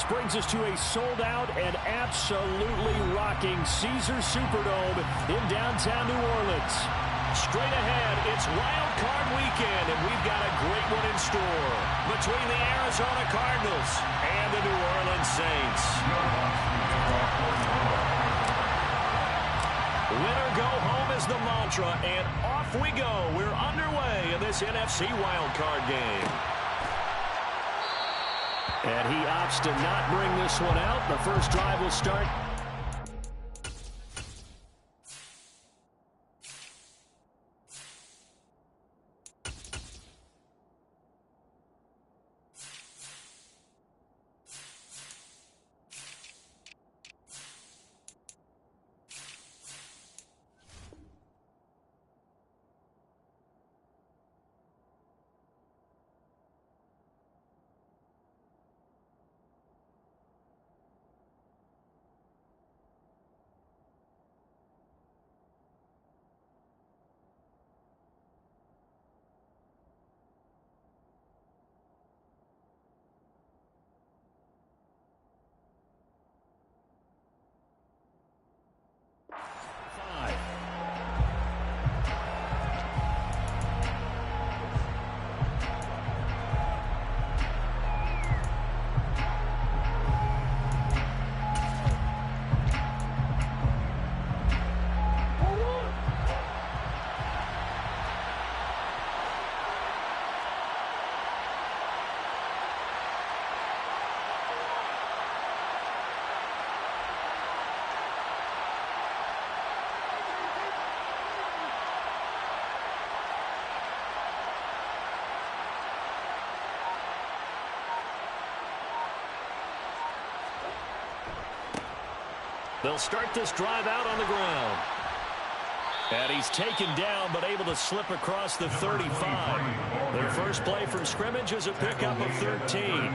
brings us to a sold-out and absolutely rocking Caesars Superdome in downtown New Orleans. Straight ahead, it's Wild Card Weekend, and we've got a great one in store between the Arizona Cardinals and the New Orleans Saints. Winner go home is the mantra, and off we go. We're underway in this NFC Wild Card game. And he opts to not bring this one out. The first drive will start. They'll start this drive out on the ground. And he's taken down, but able to slip across the 35. Their first play from scrimmage is a pickup of 13.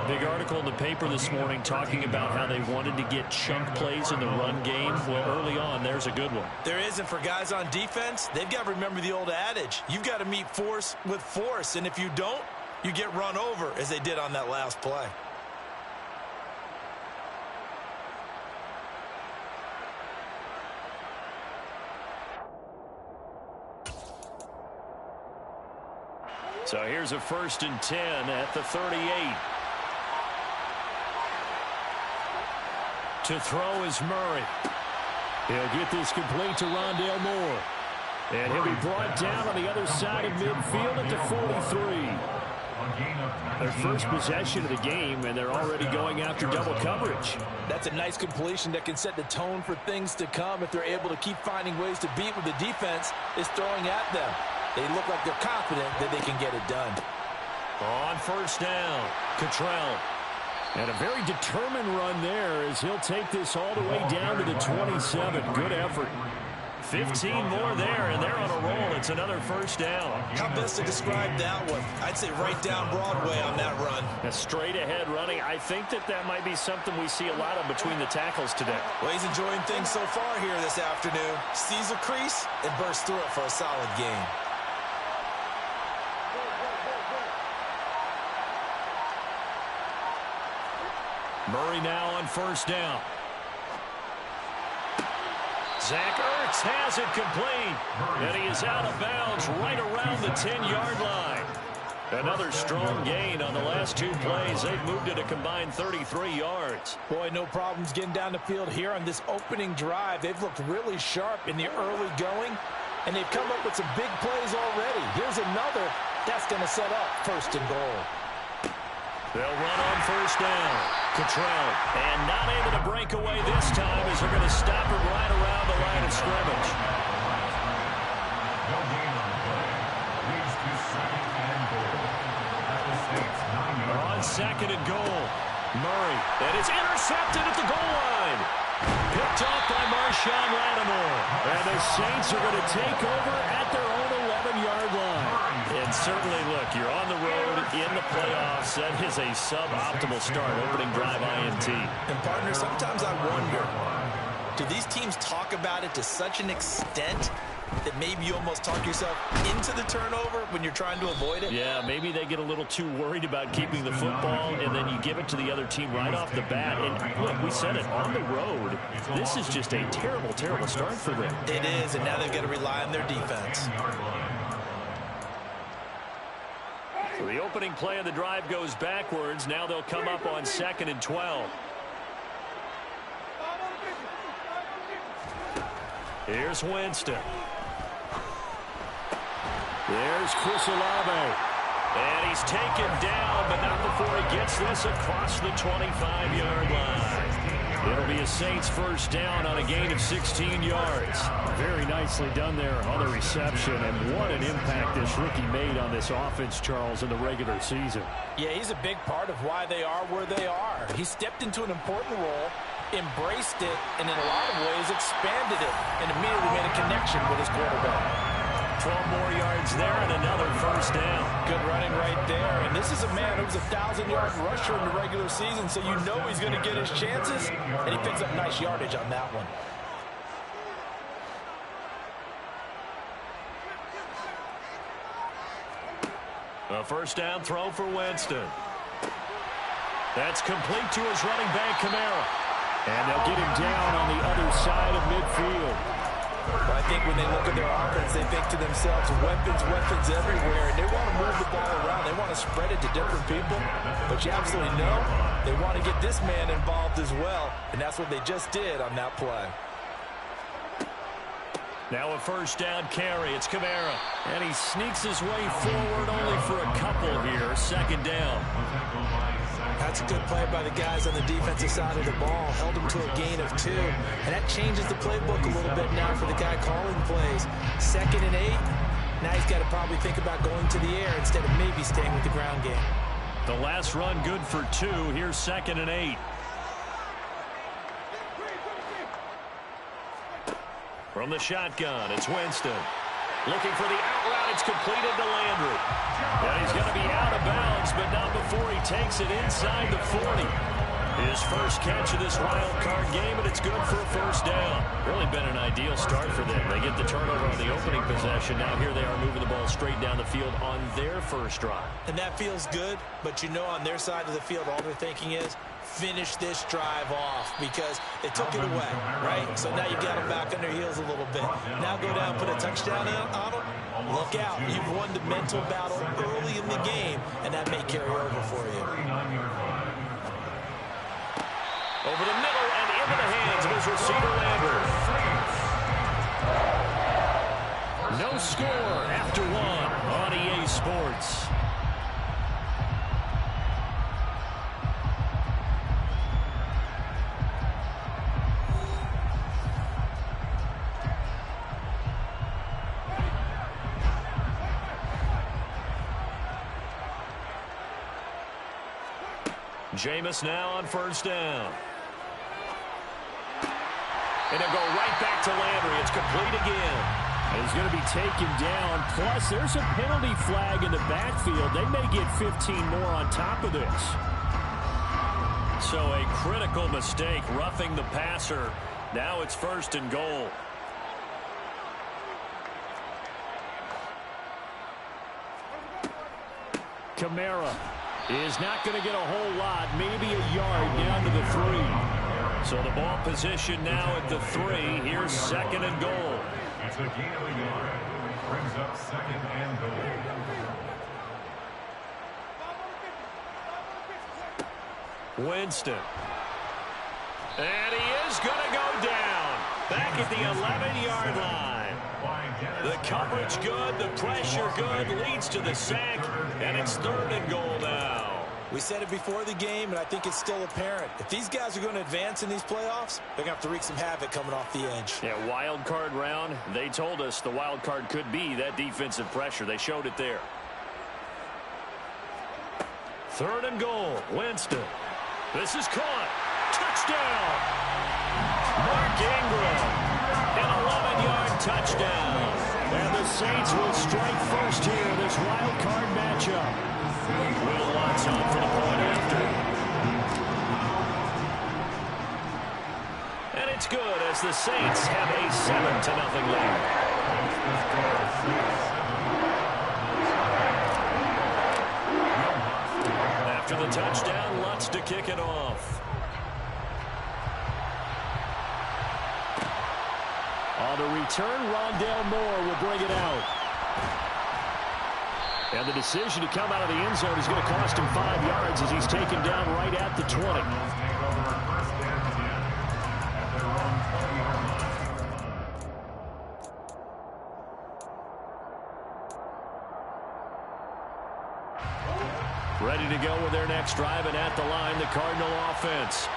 Big article in the paper this morning talking about how they wanted to get chunk plays in the run game. Well, early on, there's a good one. There isn't for guys on defense. They've got to remember the old adage. You've got to meet force with force, and if you don't, you get run over, as they did on that last play. So here's a 1st and 10 at the 38. To throw is Murray. He'll get this complete to Rondale Moore. And he'll be brought down on the other side of midfield at the 43. Their first possession of the game, and they're already going after double coverage. That's a nice completion that can set the tone for things to come if they're able to keep finding ways to beat what the defense is throwing at them. They look like they're confident that they can get it done. On 1st down, Cottrell. And a very determined run there as he'll take this all the way down to the 27. Good effort. 15 more there, and they're on a roll. It's another 1st down. How best to describe that one? I'd say right down Broadway on that run. A straight ahead running. I think that might be something we see a lot of between the tackles today. Well, he's enjoying things so far here this afternoon. Sees a crease and bursts through it for a solid game. Murray now on 1st down. Zach Ertz has it complete. And he is out of bounds right around the 10-yard line. Another strong gain on the last 2 plays. They've moved it a combined 33 yards. Boy, no problems getting down the field here on this opening drive. They've looked really sharp in the early going, and they've come up with some big plays already. Here's another that's going to set up 1st and goal. They'll run on 1st down. Cottrell, and not able to break away this time as they're going to stop it right around the line of scrimmage. On 2nd and goal, Murray, and it's intercepted at the goal line. Picked off by Marshawn Lattimore. And the Saints are going to take over at their own 11-yard line. And certainly, look, you're on the road in the playoffs. That is a suboptimal start, opening drive INT. And, partner, sometimes I wonder, Do these teams talk about it to such an extent that maybe you almost talk yourself into the turnover when you're trying to avoid it? Yeah, maybe they get a little too worried about keeping the football, and then you give it to the other team right off the bat. And look, we said it, on the road, this is just a terrible, terrible start for them. It is, and now they've got to rely on their defense. So the opening play of the drive goes backwards. Now they'll come up on 2nd and 12. Here's Winston. There's Chris Olave. And he's taken down, but not before he gets this across the 25-yard line. It'll be a Saints first down on a gain of 16 yards. Very nicely done there on the reception, and what an impact this rookie made on this offense, Charles, in the regular season. Yeah, he's a big part of why they are where they are. He stepped into an important role, embraced it, and in a lot of ways expanded it, and immediately made a connection with his quarterback. 12 more yards there and another first down. Good running right there. And this is a man who was a 1,000-yard rusher in the regular season, so you know he's going to get his chances, and he picks up nice yardage on that one. A first down throw for Winston. That's complete to his running back, Kamara. And they'll get him down on the other side of midfield. But I think when they look at their offense, they think to themselves, weapons, weapons everywhere, and they want to move the ball around. They want to spread it to different people. But you absolutely know they want to get this man involved as well, and that's what they just did on that play. Now a first down carry. It's Kamara. And he sneaks his way forward only for a couple here. Second down. That's a good play by the guys on the defensive side of the ball. Held him to a gain of 2. And that changes the playbook a little bit now for the guy calling plays. 2nd and 8. Now he's got to probably think about going to the air instead of maybe staying with the ground game. The last run good for 2. Here's 2nd and 8. From the shotgun, it's Winston. Looking for the out route. It's completed to Landry. And he's going to be out of bounds, but not before he takes it inside the 40. His first catch of this wild card game, and it's good for a first down. Really been an ideal start for them. They get the turnover on the opening possession. Now here they are moving the ball straight down the field on their first drive. And that feels good, but you know on their side of the field, all they're thinking is, finish this drive off because they took it away, right? So now you got them back on their heels a little bit. Now go down, put a touchdown on them. Look out. You've won the mental battle early in the game, and that may carry over for you. Over the middle and into the hands of his receiver, Landry. No score after 1 on EA Sports. Jameis now on first down. And they'll go right back to Landry. It's complete again. He's going to be taken down. Plus, there's a penalty flag in the backfield. They may get 15 more on top of this. So a critical mistake, roughing the passer. Now it's 1st and goal. Kamara is not going to get a whole lot, maybe a yard down to the 3. So the ball position now at the 3. Here's 2nd and goal. It's a gain of a yard. Brings up 2nd and goal. Winston. And he is going to go down. Back at the 11-yard line. The coverage good, the pressure good, leads to the sack, and it's 3rd and goal now. We said it before the game, and I think it's still apparent. If these guys are going to advance in these playoffs, they're going to have to wreak some havoc coming off the edge. Yeah, wild card round. They told us the wild card could be that defensive pressure. They showed it there. 3rd and goal. Winston. This is caught. Touchdown. Mark Ingram. An 11-yard touchdown. And the Saints will strike first here in this wild card matchup. Will Lutz on for the point after. And it's good as the Saints have a 7-0 lead. After the touchdown, Lutz to kick it off. On the return, Rondale Moore will bring it out. And the decision to come out of the end zone is going to cost him 5 yards as he's taken down right at the 20. Ready to go with their next drive, and at the line, the Cardinal offense.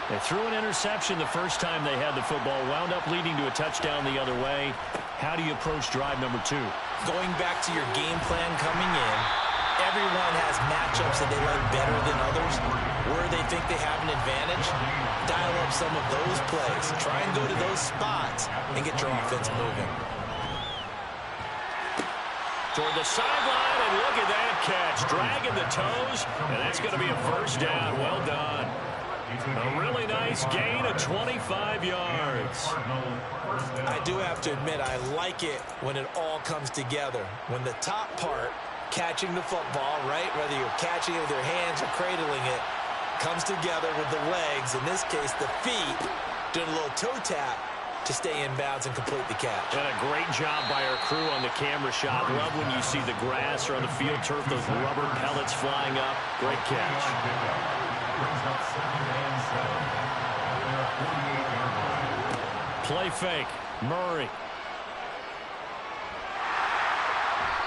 They threw an interception the first time they had the football, wound up leading to a touchdown the other way. How do you approach drive number 2? Going back to your game plan coming in, everyone has matchups that they like better than others. Where they think they have an advantage, dial up some of those plays. Try and go to those spots and get your offense moving. Toward the sideline, and look at that catch. Dragging the toes, and that's going to be a first down. Well done. A really nice gain of 25 yards. I do have to admit, I like it when it all comes together. When the top part, catching the football, right, whether you're catching it with your hands or cradling it, comes together with the legs, in this case the feet, doing a little toe tap to stay in bounds and complete the catch. And a great job by our crew on the camera shot. Love when you see the grass or on the field turf, those rubber pellets flying up. Great catch. Play fake. Murray.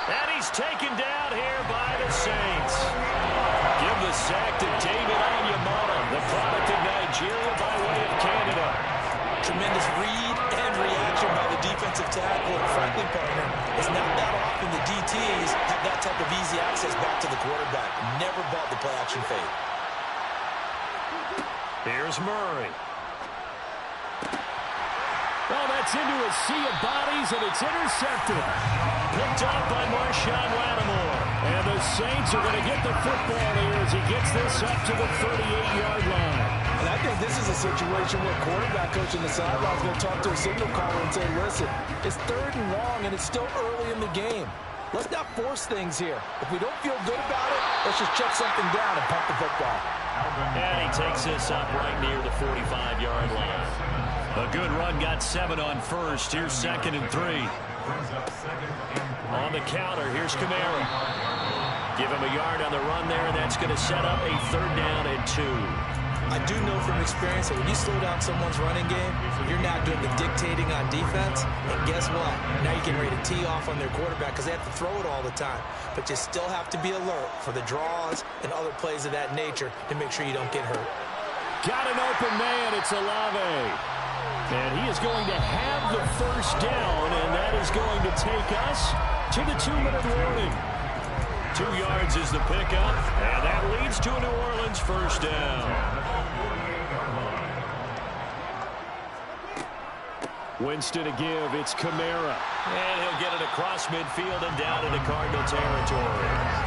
And he's taken down here by the Saints. Give the sack to David Onyemata, the product of Nigeria by way of Canada. Tremendous read and reaction by the defensive tackle. And frankly, partner, it's not that often the DTs have that type of easy access back to the quarterback. Never bought the play-action fake. Here's Murray. Oh, that's into a sea of bodies, and it's intercepted. Picked up by Marshawn Lattimore. And the Saints are going to get the football here as he gets this up to the 38-yard line. And I think this is a situation where quarterback coach in the sideline is going to talk to a signal caller and say, listen, it's 3rd and long, and it's still early in the game. Let's not force things here. If we don't feel good about it, let's just check something down and pump the football. And he takes this up right near the 45-yard line. A good run, got 7 on first. Here's 2nd and 3. On the counter, here's Kamara. Give him a yard on the run there, and that's going to set up a 3rd down and 2. I do know from experience that when you slow down someone's running game, you're now doing the dictating on defense. And guess what? Now you're getting ready to tee off on their quarterback because they have to throw it all the time. But you still have to be alert for the draws and other plays of that nature to make sure you don't get hurt. Got an open man. It's Olave. And he is going to have the first down, and that is going to take us to the 2-minute warning. 2 yards is the pickup, and that leads to a New Orleans first down. Winston to give. It's Kamara. And he'll get it across midfield and down into Cardinal territory.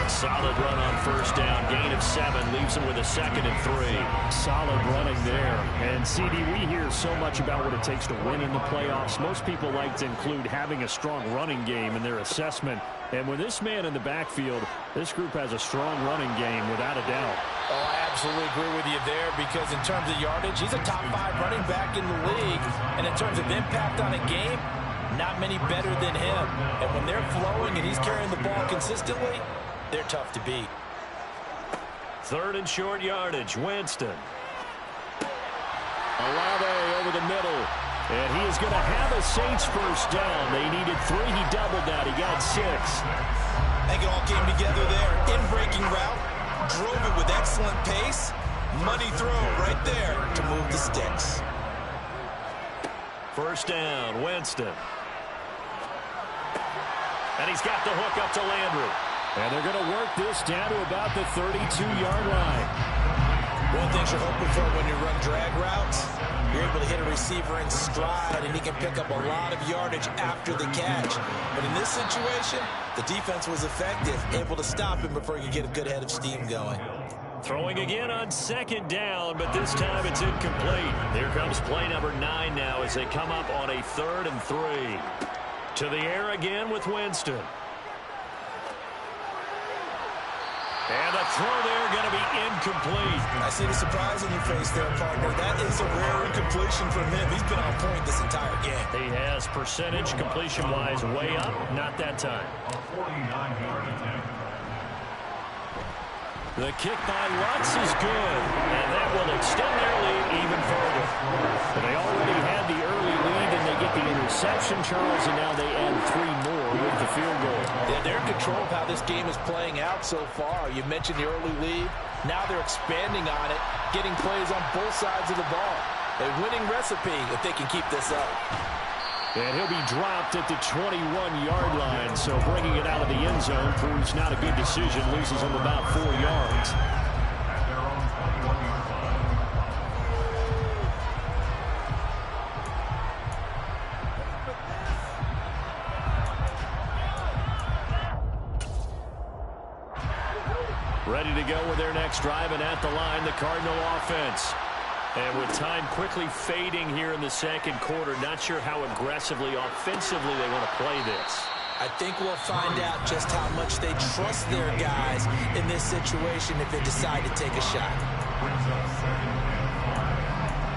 Solid run on first down. Gain of 7 leaves him with a 2nd and 3. Solid running there. And, CD, we hear so much about what it takes to win in the playoffs. Most people like to include having a strong running game in their assessment. And with this man in the backfield, this group has a strong running game without a doubt. Oh, I absolutely agree with you there because in terms of yardage, he's a top 5 running back in the league. And in terms of impact on a game, not many better than him. And when they're flowing and he's carrying the ball consistently, they're tough to beat. 3rd and short yardage. Winston. Olave over the middle. And he is going to have a Saints first down. They needed 3. He doubled that. He got 6. I think it all came together there. In-breaking route. Drove it with excellent pace. Money throw right there to move the sticks. First down. Winston. And he's got the hook up to Landry. And they're going to work this down to about the 32-yard line. One thing you're hoping for when you run drag routes, you're able to hit a receiver in stride, and he can pick up a lot of yardage after the catch. But in this situation, the defense was effective, able to stop him before he could get a good head of steam going. Throwing again on second down, but this time it's incomplete. Here comes play number 9 now as they come up on a 3rd and 3. To the air again with Winston. And the throw there going to be incomplete. I see the surprise on your face there, partner. That is a rare incompletion from him. He's been on point this entire game. He has percentage completion-wise way up. Not that time. A 49-yard attempt. The kick by Lutz is good, and that will extend their lead even further. But they already had the early lead, and they get the interception, Charles, and now they add 3 more with the field goal. Yeah, they're in control of how this game is playing out so far. You mentioned the early lead. Now they're expanding on it, getting plays on both sides of the ball. A winning recipe if they can keep this up. And he'll be dropped at the 21-yard line, so bringing it out of the end zone proves not a good decision. Loses him about 4 yards. At their own 21-yard line. Ready to go with their next drive, and at the line, the Cardinal offense. And with time quickly fading here in the second quarter, not sure how aggressively, offensively they want to play this. I think we'll find out just how much they trust their guys in this situation if they decide to take a shot. Brings up 2nd and 5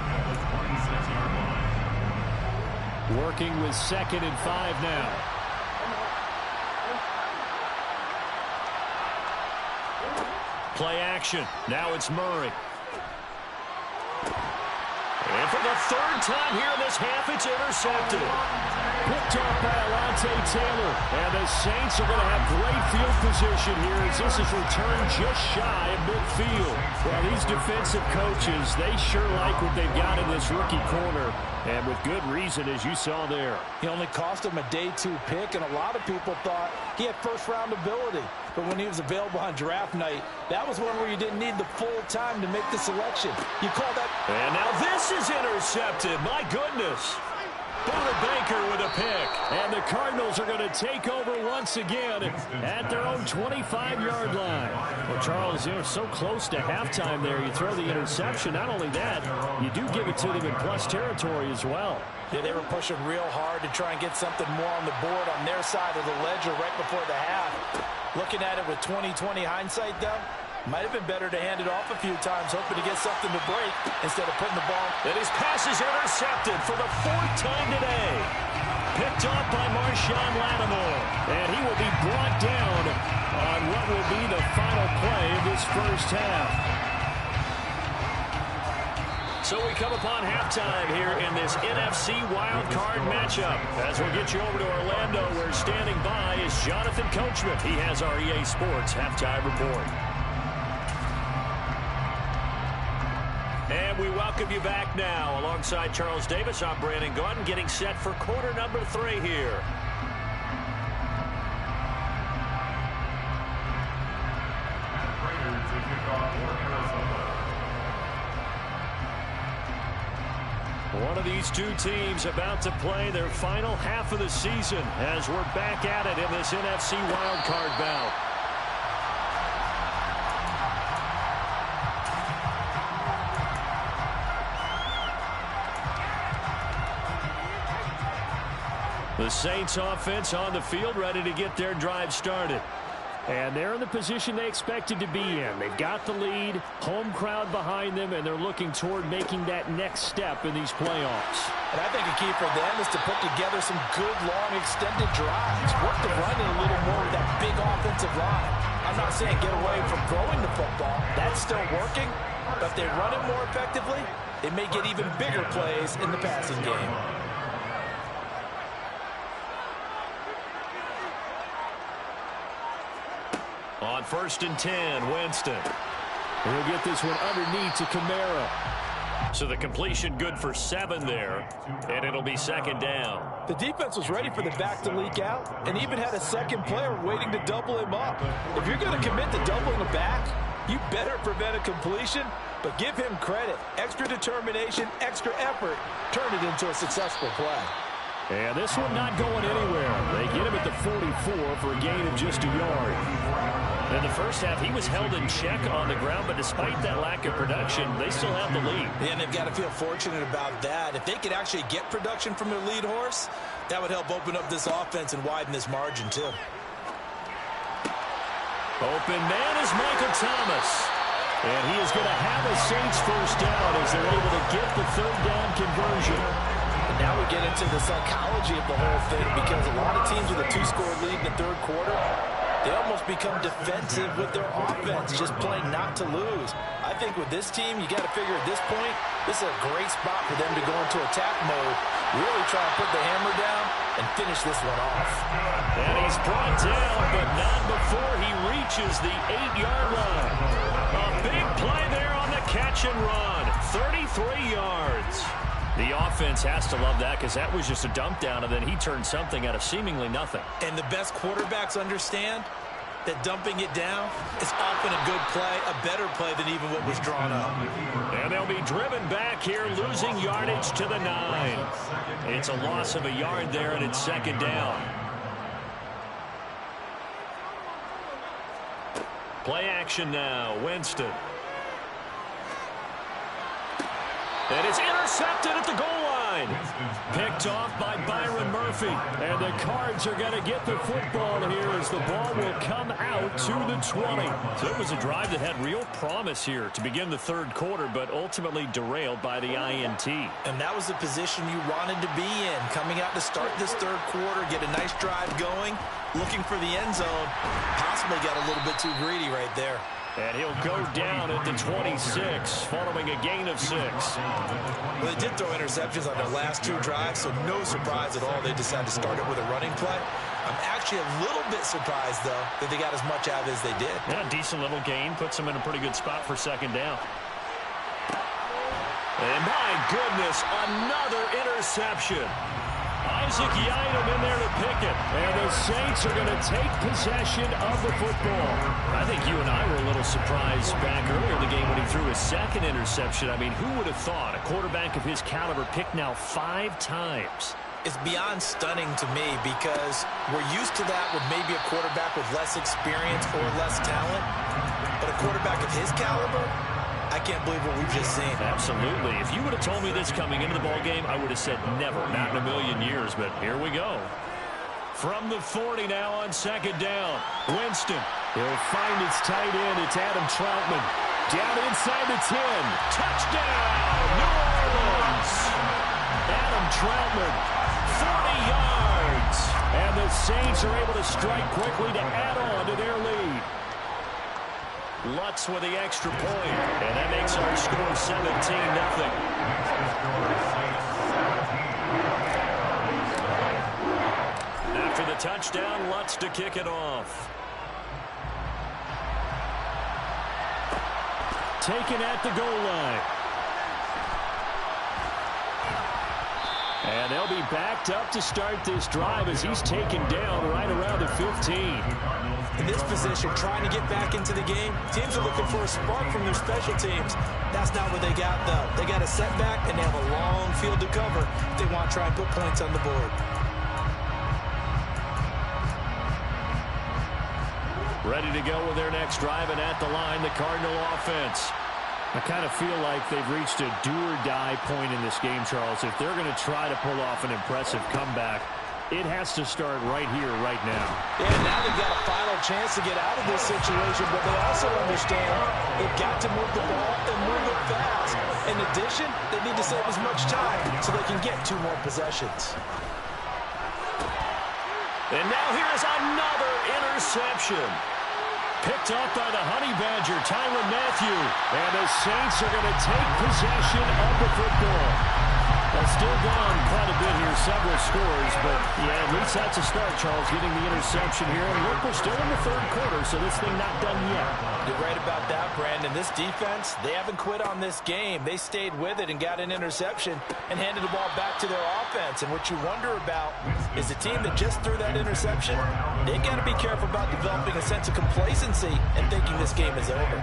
at the 26-yard line. Working with 2nd and 5 now. Play action. Now it's Murray. And for the 3rd time here in this half, it's intercepted. Picked off by Alontae Taylor. And the Saints are going to have great field position here as this is returned just shy of midfield. Well, these defensive coaches, they sure like what they've got in this rookie corner. And with good reason, as you saw there. He only cost him a day 2 pick, and a lot of people thought he had first-round ability. But when he was available on draft night, that was one where you didn't need the full time to make the selection. You call that... And now this is intercepted. My goodness. Buda Baker with a pick. And the Cardinals are going to take over once again at their own 25-yard line. Well, Charles, they're so close to halftime there. You throw the interception. Not only that, you do give it to them in plus territory as well. Yeah, they were pushing real hard to try and get something more on the board on their side of the ledger right before the half. Looking at it with 20/20 hindsight, though, might have been better to hand it off a few times, hoping to get something to break instead of putting the ball. And his pass is intercepted for the 4th time today. Picked off by Marshawn Lattimore. And he will be brought down on what will be the final play of this first half. So we come upon halftime here in this NFC Wild Card matchup. As we'll get you over to Orlando, where standing by is Jonathan Coachman. He has our EA Sports halftime report. And we welcome you back now. Alongside Charles Davis, I'm Brandon Gaudin, getting set for quarter number 3 here. And Raiders to kick off for Arizona. One of these two teams about to play their final half of the season as we're back at it in this NFC wildcard bout. The Saints offense on the field, ready to get their drive started. And they're in the position they expected to be in. They've got the lead, home crowd behind them, and they're looking toward making that next step in these playoffs. And I think a key for them is to put together some good, long, extended drives. Work the run in a little more with that big offensive line. I'm not saying get away from throwing the football. That's still working. But if they run it more effectively, they may get even bigger plays in the passing game. On 1st and 10, Winston. And he'll get this one underneath to Kamara. So the completion good for 7 there, and it'll be 2nd down. The defense was ready for the back to leak out and even had a second player waiting to double him up. If you're going to commit to doubling a back, you better prevent a completion, but give him credit. Extra determination, extra effort, turn it into a successful play. And this one not going anywhere. They get him at the 44 for a gain of just a yard. In the first half, he was held in check on the ground, but despite that lack of production, they still have the lead. Yeah, and they've got to feel fortunate about that. If they could actually get production from their lead horse, that would help open up this offense and widen this margin, too. Open man is Michael Thomas. And he is going to have a Saints first down as they're able to get the third down conversion. And now we get into the psychology of the whole thing, because a lot of teams with a 2-score lead in the third quarter, they almost become defensive with their offense, just playing not to lose. I think with this team, you got to figure at this point, this is a great spot for them to go into attack mode, really try to put the hammer down and finish this one off. And he's brought down, but not before he reaches the 8-yard line. A big play there on the catch and run. 33 yards. The offense has to love that, because that was just a dump down, and then he turned something out of seemingly nothing. And the best quarterbacks understand that dumping it down is often a good play, a better play than even what was drawn up. And they'll be driven back here, losing yardage to the 9. It's a loss of a yard there, and it's second down. Play action now, Winston. And it's intercepted at the goal line. Picked off by Byron Murphy. And the Cards are going to get the football here as the ball will come out to the 20. So it was a drive that had real promise here to begin the third quarter, but ultimately derailed by the INT. And that was the position you wanted to be in, coming out to start this third quarter, get a nice drive going, looking for the end zone. Possibly got a little bit too greedy right there. And he'll go down at the 26, following a gain of 6. Well, they did throw interceptions on their last 2 drives, so no surprise at all they decided to start it with a running play. I'm actually a little bit surprised, though, that they got as much out as they did. Yeah, decent little gain. Puts them in a pretty good spot for second down. And my goodness, another interception. Isaac Yiadom in there to pick it. And the Saints are going to take possession of the football. I think you and I were a little surprised back earlier in the game when he threw his second interception. I mean, who would have thought a quarterback of his caliber picked now 5 times? It's beyond stunning to me, because we're used to that with maybe a quarterback with less experience or less talent. But a quarterback of his caliber, I can't believe what we've just seen. Absolutely. If you would have told me this coming into the ball game, I would have said never, not in a million years. But here we go. From the 40 now on second down. Winston. He'll find his tight end. It's Adam Troutman. Down inside the 10. Touchdown, New Orleans. Adam Troutman, 40 yards. And the Saints are able to strike quickly to add on to their lead. Lutz with the extra point, and that makes our score 17-0. After the touchdown, Lutz to kick it off. Taken at the goal line. And they'll be backed up to start this drive as he's taken down right around the 15. In this position, trying to get back into the game, teams are looking for a spark from their special teams. That's not what they got, though. They got a setback, and they have a long field to cover if they want to try and put points on the board. Ready to go with their next drive, and at the line, the Cardinal offense. I kind of feel like they've reached a do-or-die point in this game, Charles. If they're going to try to pull off an impressive comeback, it has to start right here, right now. Yeah, now they've got a final chance to get out of this situation, but they also understand they've got to move the ball and move it fast. In addition, they need to save as much time so they can get 2 more possessions. And now here's another interception. Picked up by the Honey Badger, Tyrann Mathieu. And the Saints are going to take possession of the football. They've still gone quite a bit here, several scores, but yeah, at least that's a start, Charles, getting the interception here. And look, we're still in the third quarter, so this thing not done yet. You're right about that, Brandon. This defense, they haven't quit on this game. They stayed with it and got an interception and handed the ball back to their offense. And what you wonder about is the team that just threw that interception, they got to be careful about developing a sense of complacency and thinking this game is over.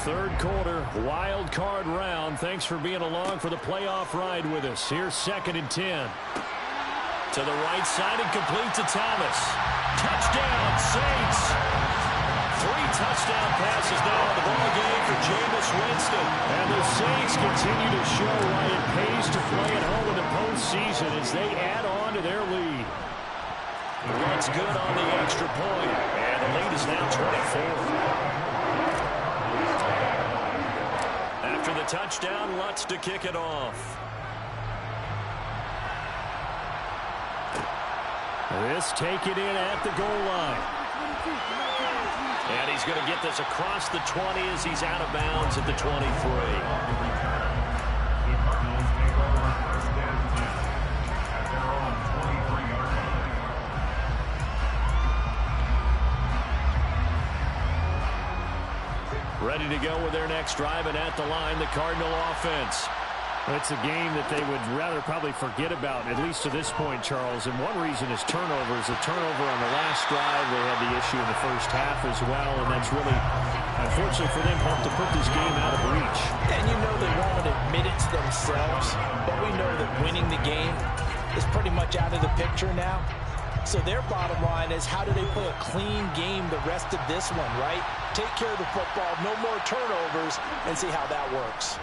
Third quarter, wild card round. Thanks for being along for the playoff ride with us. Here's 2nd and 10. To the right side and complete to Thomas. Touchdown, Saints. 3 touchdown pass is now on the ball game for Jameis Winston. And the Saints continue to show why it pays to play at home in the postseason as they add on to their lead. That's good on the extra point. And the lead is now 24. After the touchdown, Lutz to kick it off. This taken in at the goal line. And he's going to get this across the 20 as he's out of bounds at the 23. Ready to go with their next drive, and at the line, the Cardinal offense. It's a game that they would rather probably forget about, at least to this point, Charles. And one reason is turnovers. A turnover on the last drive. They had the issue in the first half as well, and that's really, unfortunately for them, helped to put this game out of reach. And you know they won't admit it to themselves, but we know that winning the game is pretty much out of the picture now. So their bottom line is, how do they play a clean game the rest of this one, right? Take care of the football, no more turnovers, and see how that works.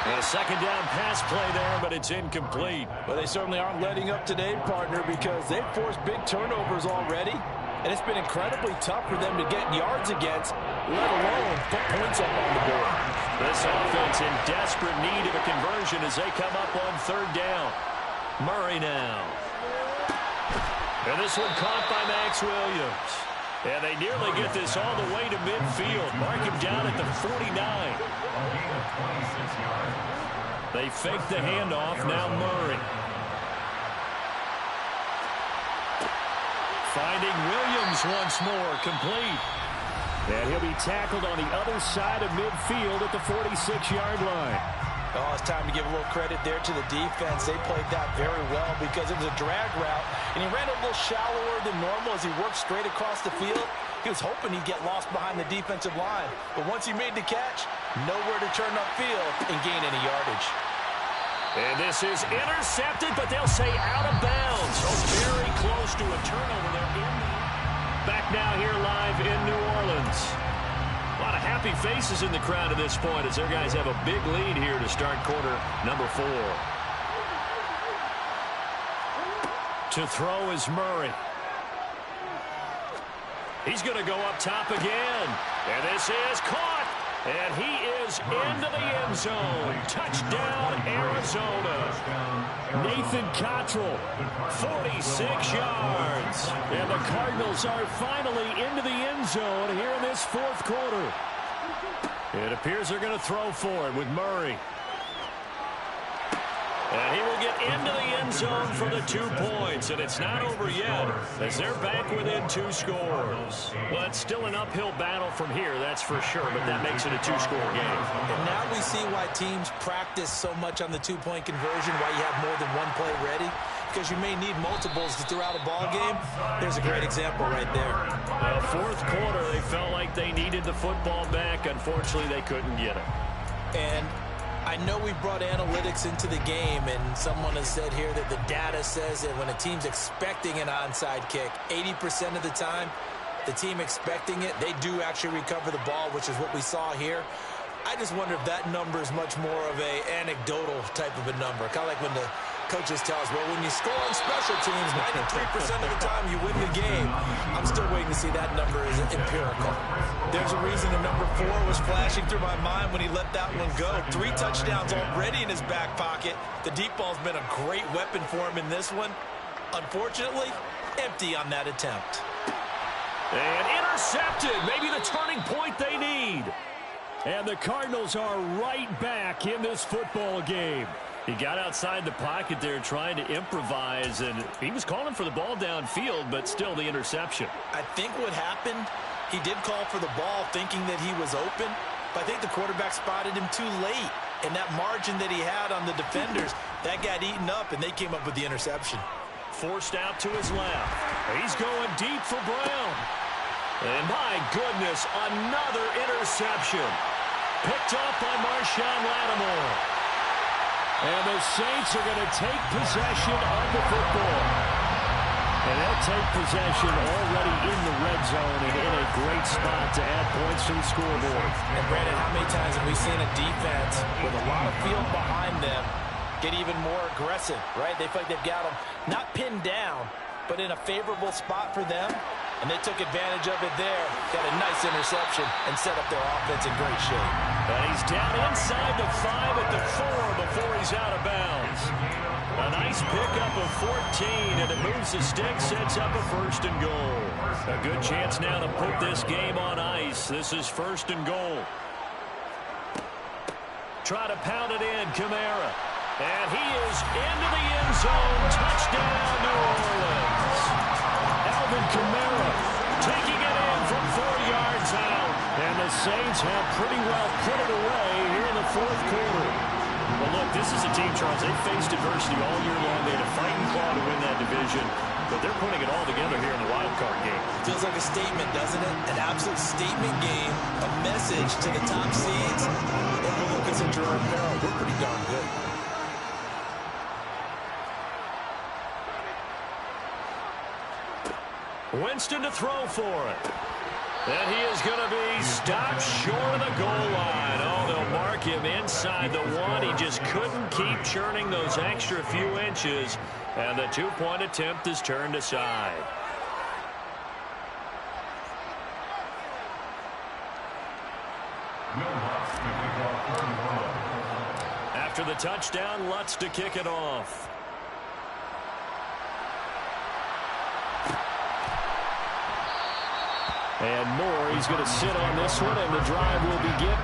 And a second down pass play there, but it's incomplete. But they certainly aren't letting up today, partner, because they've forced big turnovers already. And it's been incredibly tough for them to get yards against, let alone put points up on the board. This offense in desperate need of a conversion as they come up on third down. Murray now. And this one caught by Max Williams. And they nearly get this all the way to midfield. Mark him down at the 49. They fake the handoff. Now Murray. Finding Williams once more. Complete. And he'll be tackled on the other side of midfield at the 46-yard line. Oh, it's time to give a little credit there to the defense. They played that very well because it was a drag route, and he ran a little shallower than normal as he worked straight across the field. He was hoping he'd get lost behind the defensive line, but once he made the catch, nowhere to turn upfield and gain any yardage. And this is intercepted, but they'll say out of bounds. So very close to a turnover there. Back now here live in New Orleans. A lot of happy faces in the crowd at this point as their guys have a big lead here to start quarter number 4. To throw is Murray. He's going to go up top again. And this is caught. And he is into the end zone. Touchdown, Arizona. Nathan Cottrell, 46 yards. And the Cardinals are finally into the end zone here in this fourth quarter. It appears they're going to throw for it with Murray. And he will get into the end zone for the 2 points. And it's not over yet as they're back within 2 scores. Well, it's still an uphill battle from here, that's for sure, but that makes it a 2-score game. And now we see why teams practice so much on the 2-point conversion, why you have more than one play ready, because you may need multiples throughout a ball game. There's a great example right there. Well, fourth quarter, they felt like they needed the football back. Unfortunately, they couldn't get it. And I know we brought analytics into the game, and someone has said here that the data says that when a team's expecting an onside kick, 80% of the time, the team expecting it, they do actually recover the ball, which is what we saw here. I just wonder if that number is much more of a anecdotal type of a number. Kind of like when the coaches tell us, well, when you score on special teams, 93% of the time you win the game. I'm still waiting to see that number is empirical. There's a reason the number 4 was flashing through my mind when he let that one go. 3 touchdowns already in his back pocket. The deep ball's been a great weapon for him in this one. Unfortunately, empty on that attempt. And intercepted. Maybe the turning point they need. And the Cardinals are right back in this football game. He got outside the pocket there trying to improvise, and he was calling for the ball downfield, but still the interception. I think what happened, he did call for the ball thinking that he was open, but I think the quarterback spotted him too late. And that margin that he had on the defenders, that got eaten up, and they came up with the interception. Forced out to his left. He's going deep for Brown. And my goodness, another interception. Picked up by Marshawn Lattimore. And the Saints are going to take possession of the football. And they'll take possession already in the red zone and in a great spot to add points to the scoreboard. And Brandon, how many times have we seen a defense with a lot of field behind them get even more aggressive, right? They feel like they've got them not pinned down, but in a favorable spot for them. And they took advantage of it there. Got a nice interception and set up their offense in great shape. And he's down inside the 5 at the 4 before he's out of bounds. A nice pickup of 14, and it moves the stick, sets up a 1st and goal. A good chance now to put this game on ice. This is 1st and goal. Try to pound it in, Kamara. And he is into the end zone. Touchdown, New Orleans. Alvin Kamara taking it in from 4 yards out. And the Saints have pretty well put it away here in the 4th quarter. Well, look, this is a team, Charles, they faced adversity all year long. They had a fighting claw to win that division, but they're putting it all together here in the wild card game. Feels like a statement, doesn't it? An absolute statement game, a message to the top seeds. And we'll look at some Jerome Farrell. We're pretty darn good. Winston to throw for it. And he is going to be stopped short of the goal line. Oh, they'll mark him inside the 1. He just couldn't keep churning those extra few inches. And the 2-point attempt is turned aside. After the touchdown, Lutz to kick it off. And Moore, he's going to sit on this one, and the drive will begin.